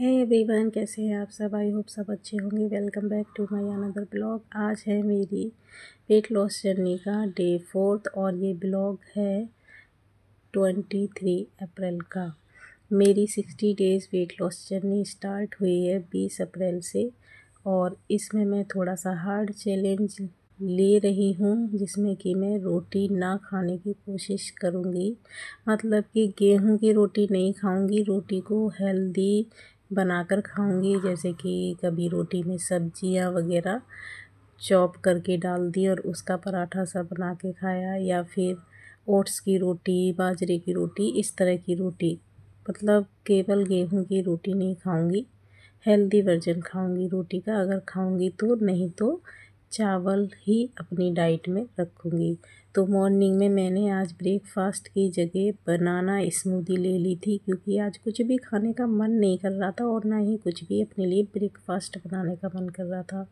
Hey everyone, कैसे हैं आप सब। आई होप सब अच्छे होंगे। Welcome back to my another blog. आज है मेरी वेट लॉस जर्नी का डे 4 और ये ब्लॉग है 23 अप्रैल का। मेरी 60 days wait loss journey start हुई है 20 अप्रैल से और इसमें मैं थोड़ा सा हार्ड चैलेंज ले रही हूँ, जिसमें कि मैं रोटी ना खाने की कोशिश करूँगी। मतलब कि गेहूं की रोटी नहीं खाऊँगी, रोटी को हेल्दी बनाकर खाऊंगी। जैसे कि कभी रोटी में सब्जियां वगैरह चॉप करके डाल दी और उसका पराठा सा बना के खाया, या फिर ओट्स की रोटी, बाजरे की रोटी, इस तरह की रोटी। मतलब केवल गेहूं की रोटी नहीं खाऊंगी, हेल्दी वर्जन खाऊंगी रोटी का। अगर खाऊंगी तो, नहीं तो चावल ही अपनी डाइट में रखूंगी। तो मॉर्निंग में मैंने आज ब्रेकफास्ट की जगह बनाना स्मूदी ले ली थी, क्योंकि आज कुछ भी खाने का मन नहीं कर रहा था और ना ही कुछ भी अपने लिए ब्रेकफास्ट बनाने का मन कर रहा था।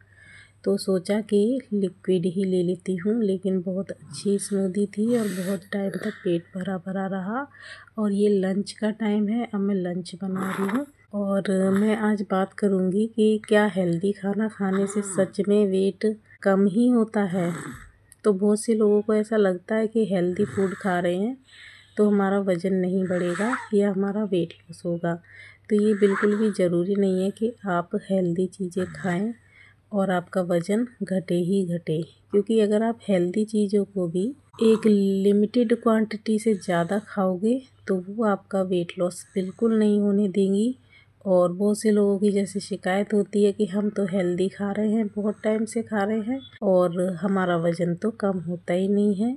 तो सोचा कि लिक्विड ही ले लेती हूँ, लेकिन बहुत अच्छी स्मूदी थी और बहुत टाइम तक पेट भरा भरा रहा। और ये लंच का टाइम है, अब मैं लंच बना रही हूँ और मैं आज बात करूँगी कि क्या हेल्दी खाना खाने से सच में वेट कम ही होता है। तो बहुत से लोगों को ऐसा लगता है कि हेल्दी फूड खा रहे हैं तो हमारा वज़न नहीं बढ़ेगा या हमारा वेट लॉस होगा। तो ये बिल्कुल भी ज़रूरी नहीं है कि आप हेल्दी चीज़ें खाएं और आपका वज़न घटे ही घटे, क्योंकि अगर आप हेल्दी चीज़ों को भी एक लिमिटेड क्वांटिटी से ज़्यादा खाओगे तो वो आपका वेट लॉस बिल्कुल नहीं होने देंगी। और बहुत से लोगों की जैसे शिकायत होती है कि हम तो हेल्दी खा रहे हैं, बहुत टाइम से खा रहे हैं और हमारा वज़न तो कम होता ही नहीं है।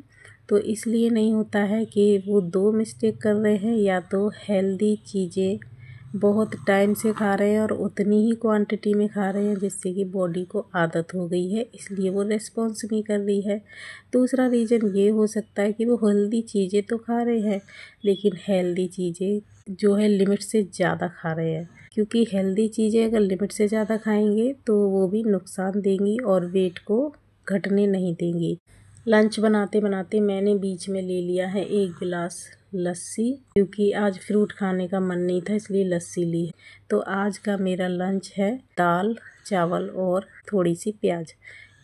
तो इसलिए नहीं होता है कि वो दो मिस्टेक कर रहे हैं, या तो हेल्दी चीज़ें बहुत टाइम से खा रहे हैं और उतनी ही क्वांटिटी में खा रहे हैं जिससे कि बॉडी को आदत हो गई है, इसलिए वो रिस्पॉन्स नहीं कर रही है। दूसरा रीज़न ये हो सकता है कि वो हेल्दी चीज़ें तो खा रहे हैं, लेकिन हेल्दी चीज़ें जो है लिमिट से ज़्यादा खा रहे हैं। क्योंकि हेल्दी चीज़ें अगर लिमिट से ज़्यादा खाएंगे तो वो भी नुकसान देंगी और वेट को घटने नहीं देंगी। लंच बनाते बनाते मैंने बीच में ले लिया है 1 गिलास लस्सी, क्योंकि आज फ्रूट खाने का मन नहीं था, इसलिए लस्सी ली है। तो आज का मेरा लंच है दाल, चावल और थोड़ी सी प्याज।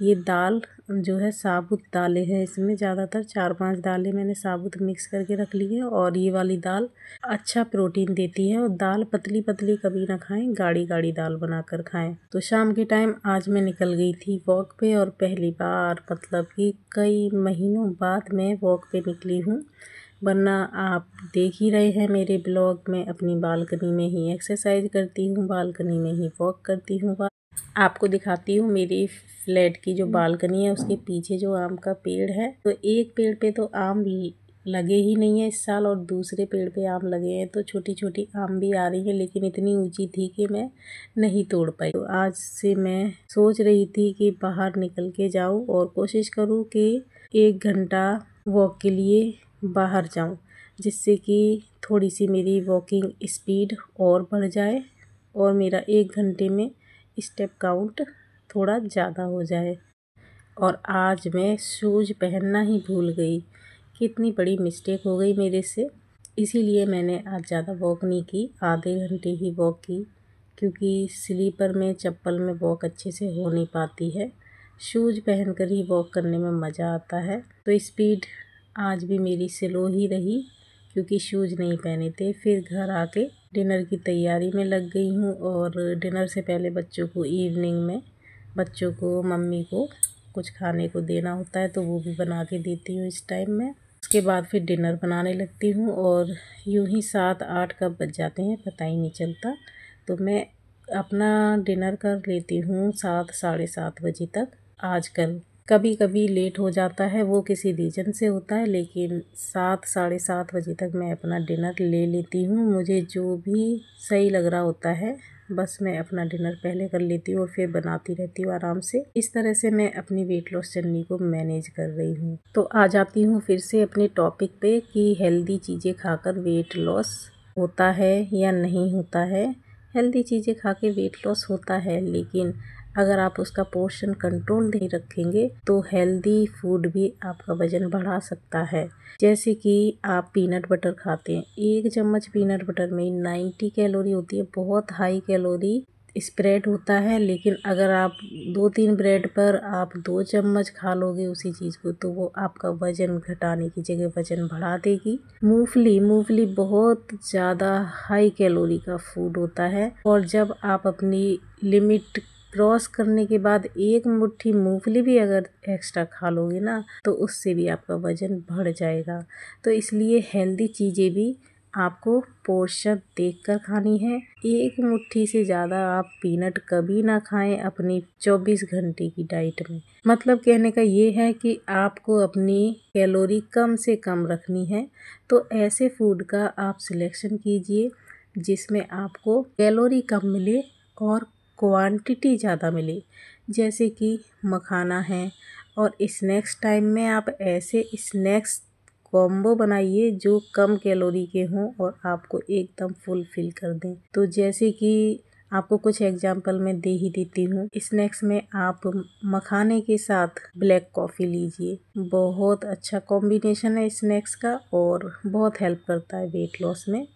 ये दाल जो है साबुत दालें हैं, इसमें ज़्यादातर 4-5 दालें मैंने साबुत मिक्स करके रख ली है। और ये वाली दाल अच्छा प्रोटीन देती है। और दाल पतली पतली कभी ना खाएं, गाढ़ी गाढ़ी दाल बनाकर खाएं। तो शाम के टाइम आज मैं निकल गई थी वॉक पे, और पहली बार मतलब कि कई महीनों बाद मैं वॉक पे निकली हूँ। वरना आप देख ही रहे हैं मेरे ब्लॉग में अपनी बालकनी में ही एक्सरसाइज करती हूँ, बालकनी में ही वॉक करती हूँ। आपको दिखाती हूँ मेरी फ्लैट की जो बालकनी है, उसके पीछे जो आम का पेड़ है। तो एक पेड़ पे तो आम लगे ही नहीं है इस साल, और दूसरे पेड़ पे आम लगे हैं। तो छोटी छोटी आम भी आ रही है, लेकिन इतनी ऊंची थी कि मैं नहीं तोड़ पाई। तो आज से मैं सोच रही थी कि बाहर निकल के जाऊँ और कोशिश करूँ कि 1 घंटा वॉक के लिए बाहर जाऊँ, जिससे कि थोड़ी सी मेरी वॉकिंग स्पीड और बढ़ जाए और मेरा 1 घंटे में स्टेप काउंट थोड़ा ज़्यादा हो जाए। और आज मैं शूज़ पहनना ही भूल गई, कितनी बड़ी मिस्टेक हो गई मेरे से। इसीलिए मैंने आज ज़्यादा वॉक नहीं की, आधे घंटे ही वॉक की, क्योंकि स्लीपर में चप्पल में वॉक अच्छे से हो नहीं पाती है। शूज़ पहनकर ही वॉक करने में मज़ा आता है। तो स्पीड आज भी मेरी स्लो ही रही, क्योंकि शूज़ नहीं पहने थे। फिर घर आके डिनर की तैयारी में लग गई हूँ, और डिनर से पहले बच्चों को इवनिंग में बच्चों को मम्मी को कुछ खाने को देना होता है, तो वो भी बना के देती हूँ इस टाइम में। उसके बाद फिर डिनर बनाने लगती हूँ, और यूँ ही 7-8 कब बज जाते हैं पता ही नहीं चलता। तो मैं अपना डिनर कर लेती हूँ 7 साढ़े 7 बजे तक। आजकल कभी कभी लेट हो जाता है, वो किसी रीज़न से होता है, लेकिन 7 साढ़े 7 बजे तक मैं अपना डिनर ले लेती हूँ। मुझे जो भी सही लग रहा होता है, बस मैं अपना डिनर पहले कर लेती हूँ और फिर बनाती रहती हूँ आराम से। इस तरह से मैं अपनी वेट लॉस जर्नी को मैनेज कर रही हूँ। तो आ जाती हूँ फिर से अपने टॉपिक पे कि हेल्दी चीज़ें खाकर वेट लॉस होता है या नहीं होता है। हेल्दी चीज़ें खा के वेट लॉस होता है, लेकिन अगर आप उसका पोर्शन कंट्रोल नहीं रखेंगे तो हेल्दी फूड भी आपका वजन बढ़ा सकता है। जैसे कि आप पीनट बटर खाते हैं, 1 चम्मच पीनट बटर में 90 कैलोरी होती है, बहुत हाई कैलोरी स्प्रेड होता है। लेकिन अगर आप 2-3 ब्रेड पर आप 2 चम्मच खा लोगे उसी चीज़ को, तो वो आपका वजन घटाने की जगह वजन बढ़ा देगी। मूंगफली बहुत ज़्यादा हाई कैलोरी का फूड होता है, और जब आप अपनी लिमिट क्रॉस करने के बाद 1 मुट्ठी मूंगफली भी अगर एक्स्ट्रा खा लोगे ना, तो उससे भी आपका वजन बढ़ जाएगा। तो इसलिए हेल्दी चीज़ें भी आपको पोर्शन देखकर खानी है। 1 मुट्ठी से ज़्यादा आप पीनट कभी ना खाएं अपनी 24 घंटे की डाइट में। मतलब कहने का ये है कि आपको अपनी कैलोरी कम से कम रखनी है। तो ऐसे फूड का आप सिलेक्शन कीजिए जिसमें आपको कैलोरी कम मिले और क्वांटिटी ज़्यादा मिले। जैसे कि मखाना है, और स्नैक्स टाइम में आप ऐसे स्नैक्स कॉम्बो बनाइए जो कम कैलोरी के हों और आपको एकदम फुलफिल कर दें। तो जैसे कि आपको कुछ एग्जाम्पल मैं दे ही देती हूँ। स्नैक्स में आप मखाने के साथ ब्लैक कॉफ़ी लीजिए, बहुत अच्छा कॉम्बिनेशन है स्नैक्स का और बहुत हेल्प करता है वेट लॉस में।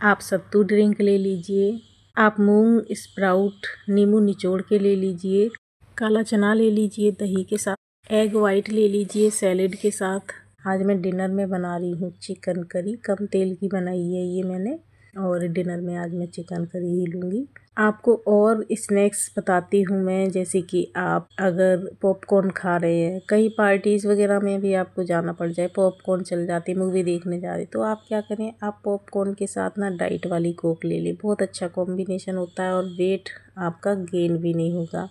आप सत्तू ड्रिंक ले लीजिए, आप मूंग स्प्राउट नींबू निचोड़ के ले लीजिए, काला चना ले लीजिए दही के साथ, एग वाइट ले लीजिए सैलेड के साथ। आज मैं डिनर में बना रही हूँ चिकन करी, कम तेल की बनाई है ये मैंने, और डिनर में आज मैं चिकन करी ही लूँगी। आपको और स्नैक्स बताती हूँ मैं, जैसे कि आप अगर पॉपकॉर्न खा रहे हैं, कई पार्टीज़ वगैरह में भी आपको जाना पड़ जाए, पॉपकॉर्न चल जाती है, मूवी देखने जा रहे, तो आप क्या करें, आप पॉपकॉर्न के साथ ना डाइट वाली कोक ले लें। बहुत अच्छा कॉम्बिनेशन होता है और वेट आपका गेन भी नहीं होगा।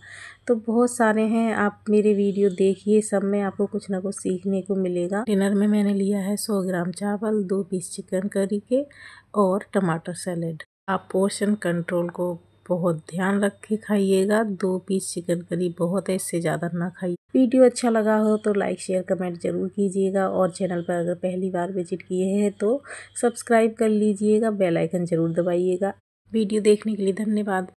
तो बहुत सारे हैं, आप मेरे वीडियो देखिए, सब में आपको कुछ ना कुछ सीखने को मिलेगा। डिनर में मैंने लिया है 100 ग्राम चावल, 2 पीस चिकन करी के और टमाटर सैलेड। आप पोर्शन कंट्रोल को बहुत ध्यान रख के खाइएगा। 2 पीस चिकन करी बहुत है, इससे ज़्यादा ना खाइए। वीडियो अच्छा लगा हो तो लाइक शेयर कमेंट ज़रूर कीजिएगा, और चैनल पर अगर पहली बार विजिट किए हैं तो सब्सक्राइब कर लीजिएगा, बेल आइकन ज़रूर दबाइएगा। वीडियो देखने के लिए धन्यवाद।